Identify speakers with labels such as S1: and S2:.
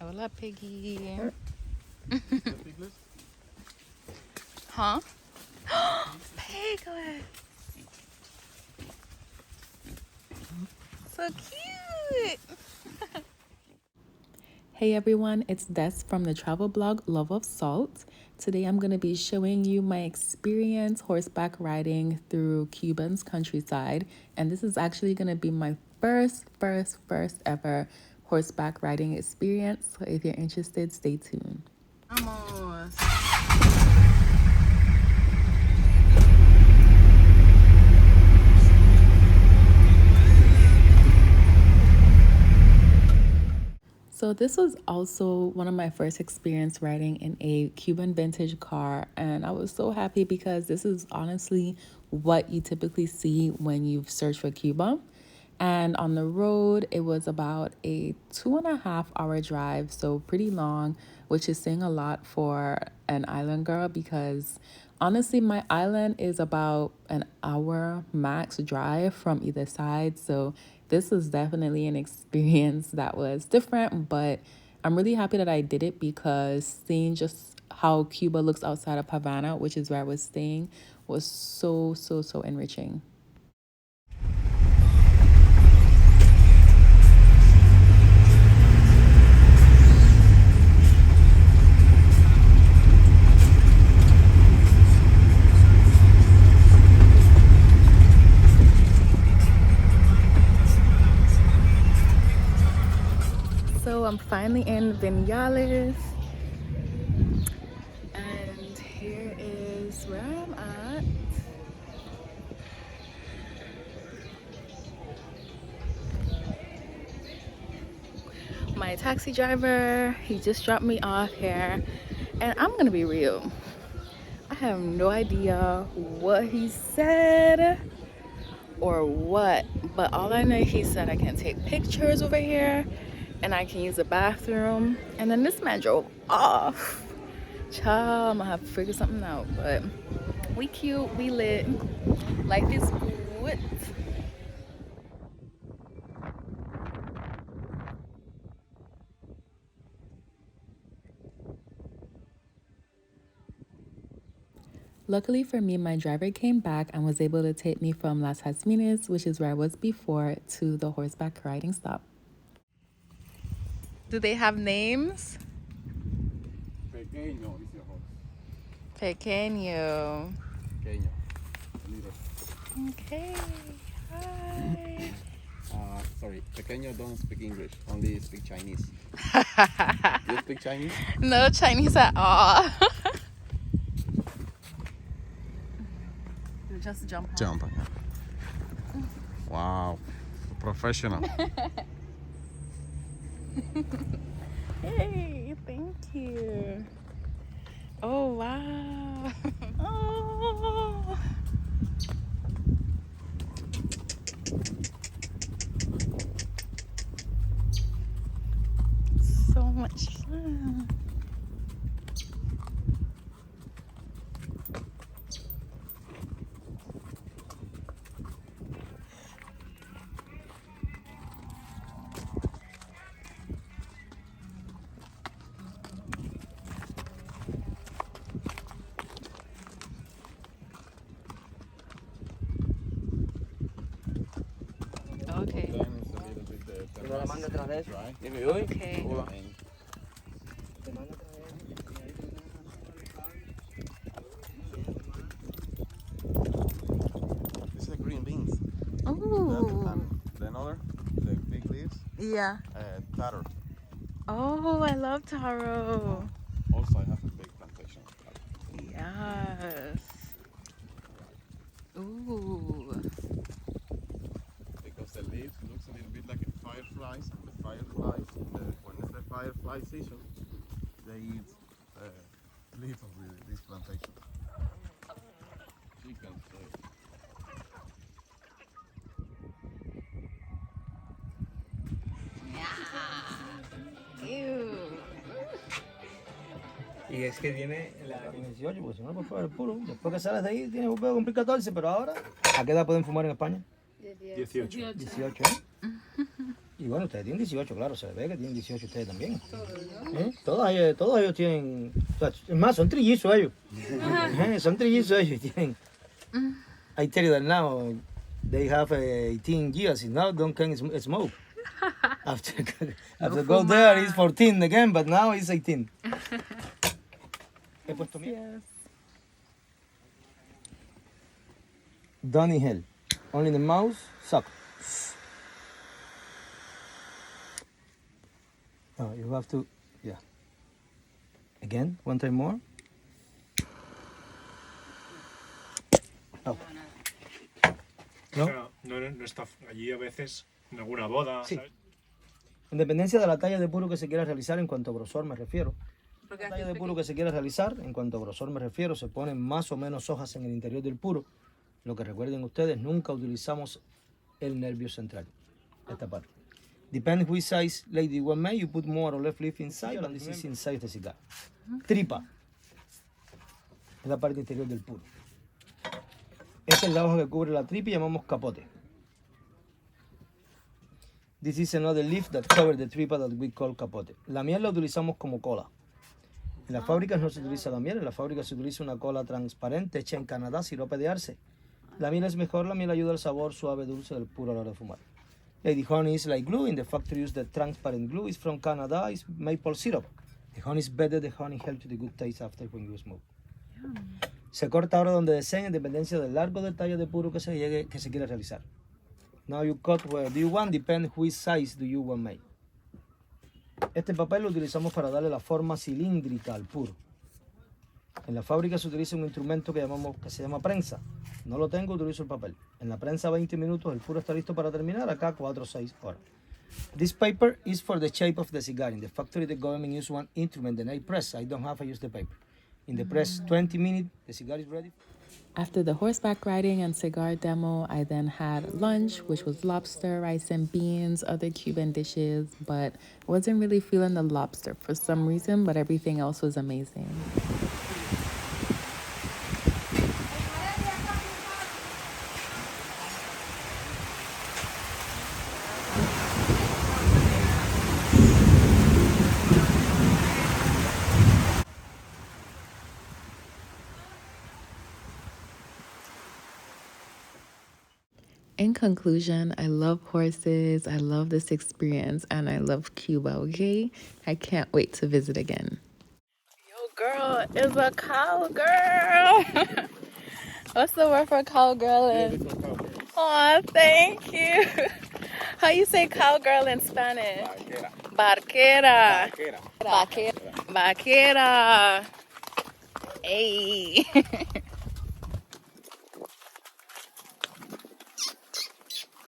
S1: Hola, piggy. Huh? Piglet. So cute. Hey everyone, it's Des from the travel blog Love of Salt. Today I'm going to be showing you my experience horseback riding through Cuban's countryside. And this is actually going to be my first ever horseback riding experience. So if you're interested, stay tuned. Vamos. So this was also one of my first experience riding in a Cuban vintage car, and I was so happy because this is honestly what you typically see when you search for Cuba. And on the road, it was about a 2.5 hour drive, so pretty long, which is saying a lot for an island girl because honestly, my island is about an hour max drive from either side. So this was definitely an experience that was different, but I'm really happy that I did it because seeing just how Cuba looks outside of Havana, which is where I was staying, was so enriching. So I'm finally in Viñales, and here is where I'm at. My taxi driver, he just dropped me off here, and I'm gonna be real. I have no idea what he said or what, but all I know, he said I can take pictures over here and I can use the bathroom, and then this man drove off. Child, I'm gonna have to figure something out, but we cute, we lit, life is good. Luckily for me, my driver came back and was able to take me from Las Jazmines, which is where I was before, to the horseback riding stop. Do they have names?
S2: Pequeño is your horse.
S1: Pequeño.
S2: Pequeño. Little.
S1: Okay. Hi.
S2: Sorry, pequeño don't speak English, only speak Chinese. You speak Chinese?
S1: No Chinese at all. You just jump on.
S2: Jump. Wow, professional.
S1: Hey, thank you. Oh, wow. Oh. So much fun. Okay.
S2: Then it's a little bit dry.
S1: Okay.
S2: And this is green beans.
S1: Oh.
S2: And the another, the big leaves,
S1: Yeah.
S2: taro.
S1: Oh, I love taro.
S2: Also, I have a big plantation of taro.
S1: Yes. Ooh.
S2: Because the leaves looks a little bit like fireflies, and the fireflies, when it's the firefly season, they eat leaves of this plantation. Chickens.
S1: Ew.
S3: Y es que tiene la 18, pues si no, pues fuera el puro. Después que sales de ahí, tienes que cumplir 14, pero ahora, ¿a qué edad pueden fumar en España?
S2: 18.
S3: 18, ¿eh? Y bueno, ustedes tienen 18, claro, se ve que tienen 18 ustedes también. Todos ellos tienen, o sea, es más, son trillizos ellos. Son trillizos ellos. Tienen, I tell you that now, they have 18 years, and now don't can smoke. After go there, it's 14 again, but now it's 18. He puesto miel.
S1: Yes.
S3: Donny Hill. Only the mouse, suck. No, you have to, yeah. Again, one time more. Oh.
S4: O sea, no está allí a veces en alguna boda,
S3: Sí.
S4: ¿sabes?
S3: En dependencia de la talla de puro que se quiera realizar, en cuanto a grosor me refiero. La talla de puro que se quiera realizar, en cuanto a grosor me refiero, se ponen más o menos hojas en el interior del puro. Lo que recuerden ustedes, nunca utilizamos el nervio central, esta parte. Depends which size lady you want make, you put more or less leaf inside, and this is inside the cigar. Tripa. Es la parte interior del puro. Esta es la hoja que cubre la tripa y llamamos capote. This is another leaf that covers the tripa that we call capote. La miel la utilizamos como cola. En las fábricas no se utiliza la miel, en las fábricas se utiliza una cola transparente hecha en Canadá, sirope de arce. La miel es mejor, la miel ayuda al sabor suave, dulce del puro a la hora de fumar. Lady honey is like glue. In the factory use the transparent glue. It's from Canada. It's maple syrup. The honey is better. The honey helps you the good taste after when you smoke. Se corta ahora donde deseen en dependencia del largo detalle de puro que se quiera realizar. Now you cut where do you want. Depends which size do you want made. Este papel lo utilizamos para darle la forma cilíndrica al puro. En la fábrica se utiliza un instrumento que se llama prensa. No lo tengo, utilizo el papel. En la prensa 20 minutos, el puro está listo para terminar. Acá 4 o 6 horas. This paper is for the shape of the cigar. In the factory, the government use one instrument, the nail press. I don't have, I use the paper. In the press, 20 minutes, the cigar is ready.
S1: After the horseback riding and cigar demo, I then had lunch, which was lobster, rice and beans, other Cuban dishes, but I wasn't really feeling the lobster for some reason, but everything else was amazing. In conclusion, I love horses, I love this experience, and I love Cuba, okay? I can't wait to visit again. Yo, girl is a cowgirl. What's the word for cowgirl in? Oh, thank you. How you say cowgirl in Spanish? Barquera. Barquera. Barquera. Hey.